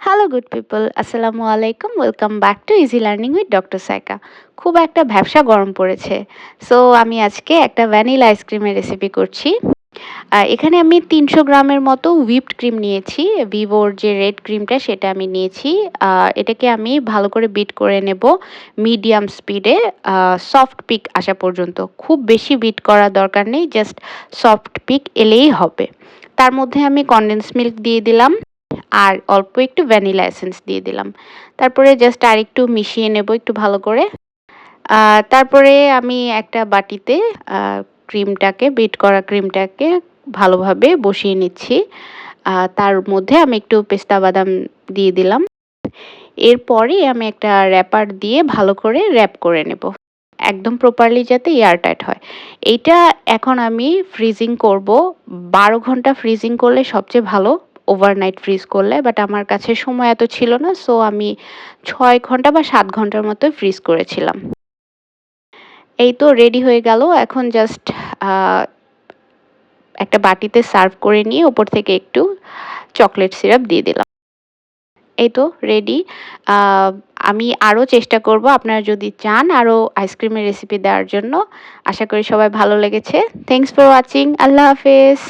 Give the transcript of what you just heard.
Hello good people, আসসালামু আলাইকুম। Welcome back to easy learning with doctor Saika. খুব একটা ভ্যাপসা গরম পড়েছে। সো আমি আজকে একটা ভ্যানিলা আইসক্রিমের রেসিপি করছি। এখানে আমি ৩০০ গ্রামের মতো হুইপড ক্রিম নিয়েছি। ভিভোর যে রেড ক্রিমটা সেটা আমি নিয়েছি। এটাকে আমি ভালো করে বিট করে নেব মিডিয়াম স্পিডে, সফট পিক আসা পর্যন্ত। খুব বেশি বিট করার দরকার নেই, জাস্ট সফট পিক এলেই হবে। তার মধ্যে আমি কনডেন্স মিল্ক দিয়ে দিলাম আর অল্প একটু ভ্যানিলা এসেন্স দিয়ে দিলাম। তারপরে জাস্ট আরেকটু মিশিয়ে নেব একটু ভালো করে। তারপরে আমি একটা বাটিতে আ বিট করা ক্রিমটাকে ভালোভাবে বসিয়ে নিচ্ছি। তার মধ্যে আমি একটু পেস্তা বাদাম দিয়ে দিলাম। এরপরে আমি একটা র‍্যাপার দিয়ে ভালো করে র‍্যাপ করে নেব। একদম প্রপারলি যাতে এয়ার টাইট হয়। এইটা এখন আমি ফ্রিজিং করব। ১২ ঘন্টা ফ্রিজিং করলে সবচেয়ে ভালো, ওভারনাইট ফ্রিজ করলে। বাট আমার কাছে সময় এত ছিল না। সো আমি ৬ ঘন্টা বা ৭ ঘন্টার মতো ফ্রিজ করেছিলাম। এই তো রেডি হয়ে গেল। এখন জাস্ট আ একটা বাটিতে সার্ভ করে নিয়ে উপর থেকে একটু চকোলেট সিরাপ দিয়ে দিলাম। এই তো রেডি। আ আমি আরো চেষ্টা করব আপনারা যদি চান আরো আইসক্রিমের রেসিপি দেওয়ার জন্য। আশা করি সবার ভালো লেগেছে। Thanks for watching. আল্লাহ হাফেজ।